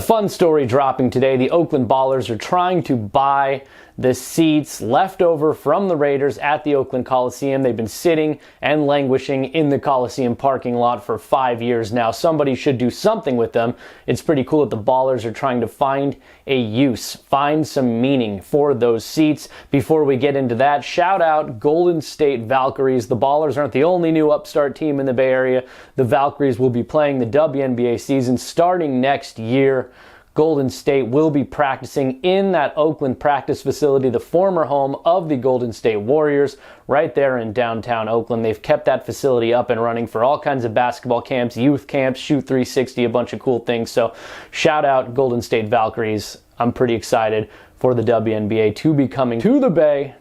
fun story dropping today. The Oakland Ballers are trying to buy the seats left over from the Raiders at the Oakland Coliseum. They've been sitting and languishing in the Coliseum parking lot for 5 years now. Somebody should do something with them. It's pretty cool that the Ballers are trying to find a use, find some meaning for those seats. Before we get into that, shout out Golden State Valkyries. The Ballers aren't the only new upstart team in the Bay Area. The Valkyries will be playing the WNBA season starting next year. Golden State will be practicing in that Oakland practice facility, the former home of the Golden State Warriors, right there in downtown Oakland. They've kept that facility up and running for all kinds of basketball camps, youth camps, Shoot 360, a bunch of cool things. So shout out Golden State Valkyries. I'm pretty excited for the WNBA to be coming to the Bay.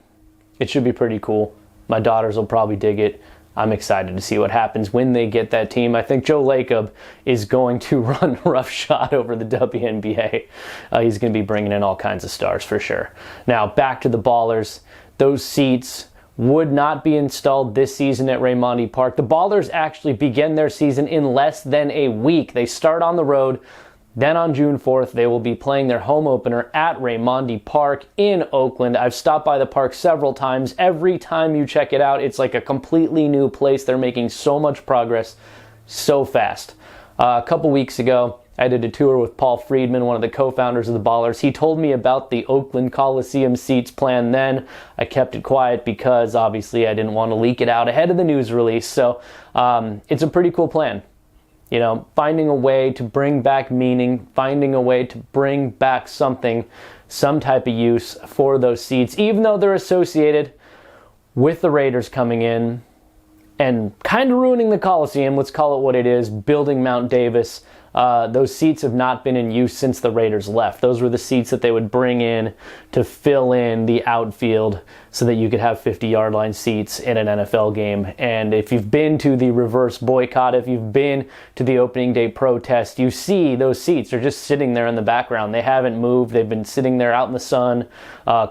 It should be pretty cool. My daughters will probably dig it. I'm excited to see what happens when they get that team. I think Joe Lacob is going to run roughshod over the WNBA. He's going to be bringing in all kinds of stars for sure. Now, back to the Ballers. Those seats would not be installed this season at Raimondi Park. The Ballers actually begin their season in less than a week. They start on the road. Then on June 4th, they will be playing their home opener at Raimondi Park in Oakland. I've stopped by the park several times. Every time you check it out, it's like a completely new place. They're making so much progress so fast. A couple weeks ago, I did a tour with Paul Friedman, one of the co-founders of the Ballers. He told me about the Oakland Coliseum seats plan then. I kept it quiet because obviously I didn't want to leak it out ahead of the news release. So it's a pretty cool plan. You know, finding a way to bring back meaning, finding a way to bring back something, some type of use for those seats, even though they're associated with the Raiders coming in and kind of ruining the Coliseum. Let's call it what it is, building Mount Davis. Those seats have not been in use since the Raiders left. Those were the seats that they would bring in to fill in the outfield so that you could have 50-yard line seats in an NFL game. And if you've been to the reverse boycott, if you've been to the opening day protest, you see those seats are just sitting there in the background. They haven't moved. They've been sitting there out in the sun,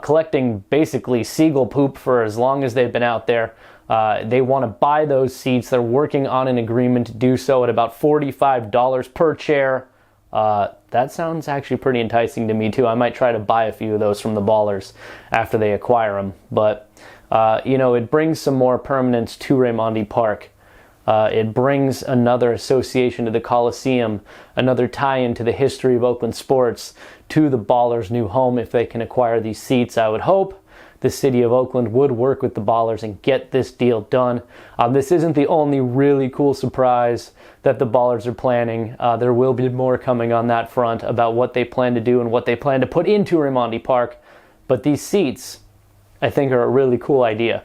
collecting basically seagull poop for as long as they've been out there. They want to buy those seats. They're working on an agreement to do so at about $45 per chair. That sounds actually pretty enticing to me too. I might try to buy a few of those from the Ballers after they acquire them. But, it brings some more permanence to Raimondi Park. It brings another association to the Coliseum, another tie-in to the history of Oakland sports, to the Ballers' new home if they can acquire these seats. I would hope the city of Oakland would work with the Ballers and get this deal done. This isn't the only really cool surprise that the Ballers are planning. There will be more coming on that front about what they plan to do and what they plan to put into Raimondi Park. But these seats, I think, are a really cool idea.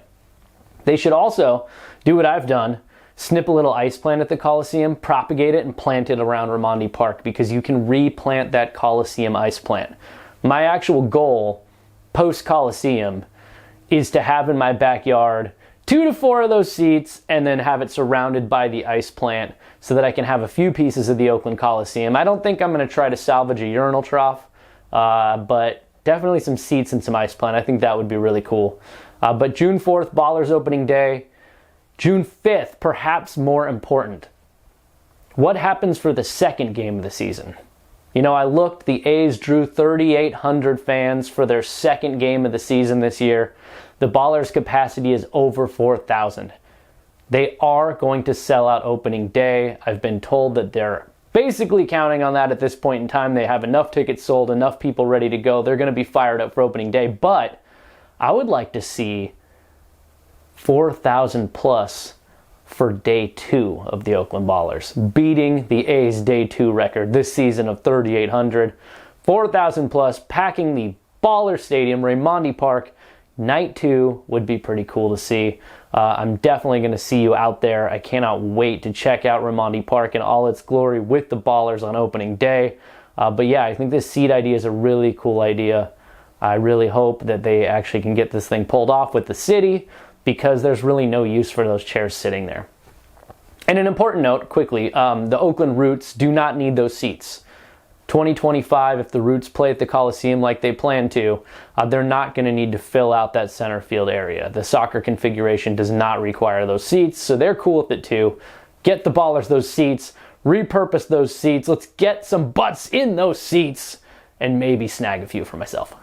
They should also do what I've done, snip a little ice plant at the Coliseum, propagate it, and plant it around Raimondi Park, because you can replant that Coliseum ice plant. My actual goal post-Coliseum is to have in my backyard 2 to 4 of those seats and then have it surrounded by the ice plant so that I can have a few pieces of the Oakland Coliseum. I don't think I'm going to try to salvage a urinal trough, but definitely some seats and some ice plant. I think that would be really cool. But June 4th, Ballers opening day. June 5th, perhaps more important. What happens for the second game of the season? You know, I looked, the A's drew 3,800 fans for their second game of the season this year. The Ballers' capacity is over 4,000. They are going to sell out opening day. I've been told that they're basically counting on that at this point in time. They have enough tickets sold, enough people ready to go. They're going to be fired up for opening day. But I would like to see 4,000 plus for day 2 of the Oakland Ballers, beating the A's day 2 record this season of 3,800. 4,000 plus, packing the Baller Stadium, Raimondi Park. Night 2 would be pretty cool to see. I'm definitely going to see you out there. I cannot wait to check out Raimondi Park in all its glory with the Ballers on opening day. But yeah, I think this seat idea is a really cool idea. I really hope that they actually can get this thing pulled off with the city, because there's really no use for those chairs sitting there. And an important note, quickly, the Oakland Roots do not need those seats. 2025, if the Roots play at the Coliseum like they plan to, they're not going to need to fill out that center field area. The soccer configuration does not require those seats, so they're cool with it too. Get the Ballers those seats, repurpose those seats. Let's get some butts in those seats and maybe snag a few for myself.